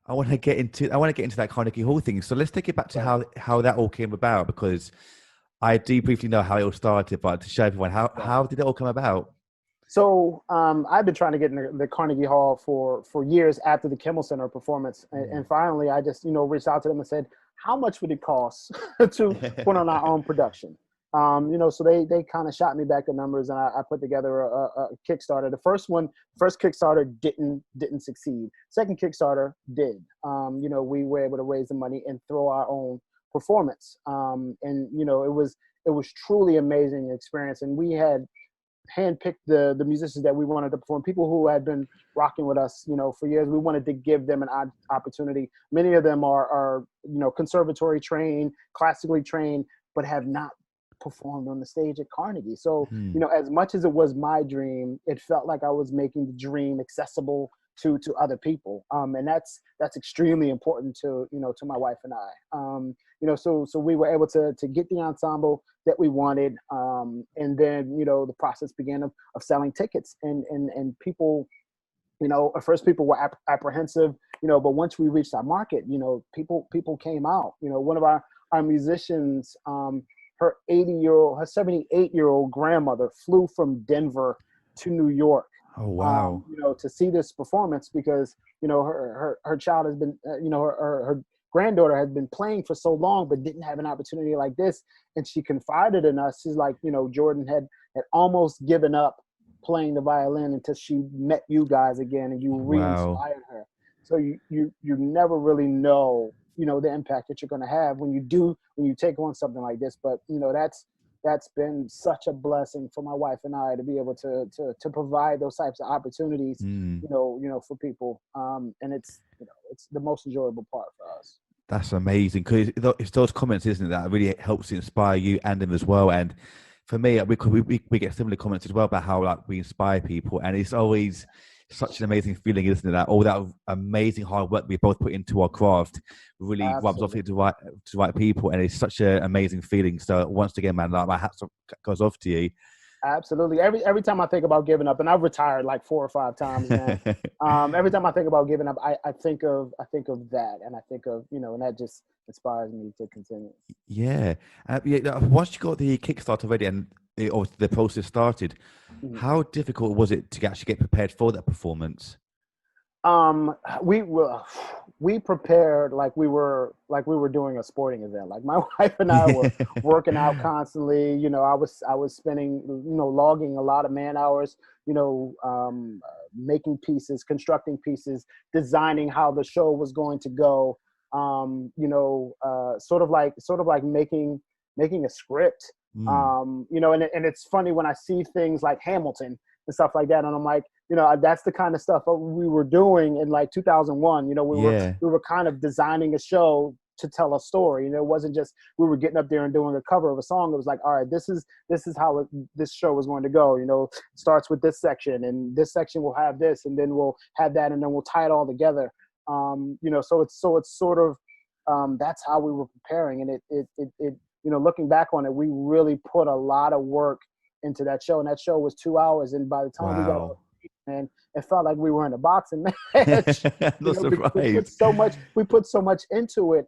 I want to get into that Carnegie Hall thing. So let's take it back to Right, how that all came about, because I do briefly know how it all started, but to show everyone right. how did it all come about? So I've been trying to get in the Carnegie Hall for years after the Kimmel Center performance, and finally I just reached out to them and said, how much would it cost to put on our own production? So they kind of shot me back the numbers, and I put together a Kickstarter. First Kickstarter didn't succeed. Second Kickstarter did. We were able to raise the money and throw our own performance, and it was truly amazing experience, and we had handpicked the musicians that we wanted to perform, people who had been rocking with us, for years. We wanted to give them an opportunity. Many of them are conservatory trained, classically trained, but have not performed on the stage at Carnegie. So, Hmm. as much as it was my dream, it felt like I was making the dream accessible to other people. And that's extremely important to my wife and I. So we were able to get the ensemble that we wanted. And then, the process began of selling tickets, and people, at first people were apprehensive, but once we reached our market, people came out. One of our musicians, her her 78-year-old grandmother flew from Denver to New York, Oh wow. to see this performance, because, her child has been, her granddaughter has been playing for so long, but didn't have an opportunity like this. And she confided in us. She's like, Jordan had almost given up playing the violin until she met you guys again, and you Wow. re-inspired her. So you never really know, the impact that you're going to have when you take on something like this. But that's been such a blessing for my wife and I to be able to provide those types of opportunities, Hmm. for people. And it's the most enjoyable part for us. That's amazing, because it's those comments, isn't it, that really helps to inspire you and them as well. And for me, we get similar comments as well about how like we inspire people, and it's always such an amazing feeling, isn't it? That all that amazing hard work we both put into our craft really rubs off Absolutely. into the right people, and it's such an amazing feeling. So once again, man, like my goes off to you. Absolutely. Every time I think about giving up, and I've retired like 4 or 5 times, man. Every time I think about giving up, I think of that, and I think of, and that just inspires me to continue. Yeah, yeah. Once you got the Kickstarter ready and or the process started, Mhm. how difficult was it to actually get prepared for that performance? Um, we were we prepared like we were doing a sporting event. Like my wife and I were working out constantly. I was spending, logging a lot of man hours. Making pieces, constructing pieces, designing how the show was going to go. Sort of like making a script. Mm, And it's funny when I see things like Hamilton and stuff like that, and I'm like, that's the kind of stuff we were doing in like 2001. We were yeah. we were kind of designing a show to tell a story. It wasn't just we were getting up there and doing a cover of a song. It was like, all right, this is how this show is going to go. Starts with this section, and this section will have this, and then we'll have that, and then we'll tie it all together. So it's sort of, that's how we were preparing, and it looking back on it, we really put a lot of work into that show, and that show was 2 hours. And by the time we got all, Wow. and it felt like we were in a boxing match. Not Because we put surprised. so much into it.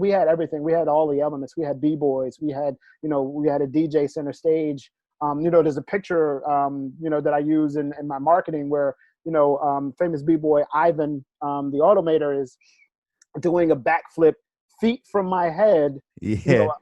We had everything. We had all the elements. We had b-boys. We had a DJ center stage. There's a picture, that I use in my marketing where, famous b-boy Ivan, the automator, is doing a backflip feet from my head, you know,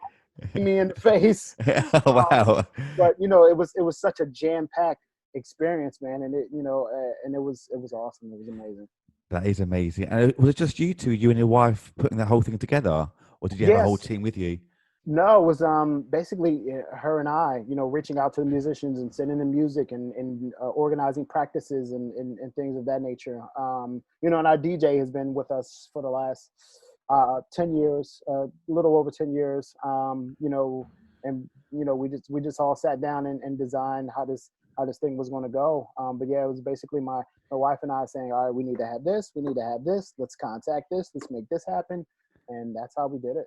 Yeah. me in the face. Um, Wow. but it was such a jam packed experience, man, and it was awesome. It was amazing. That is amazing. And was it just you and your wife putting the whole thing together, or did you have a whole Yes, team with you? no, it was basically her and I, reaching out to the musicians and sending them music, and organizing practices, and things of that nature. And our DJ has been with us for the last 10 years, a little over 10 years. And we just all sat down and designed how this thing was going to go. But yeah, it was basically my wife and I saying, all right, we need to have this, let's contact this, let's make this happen, and that's how we did it.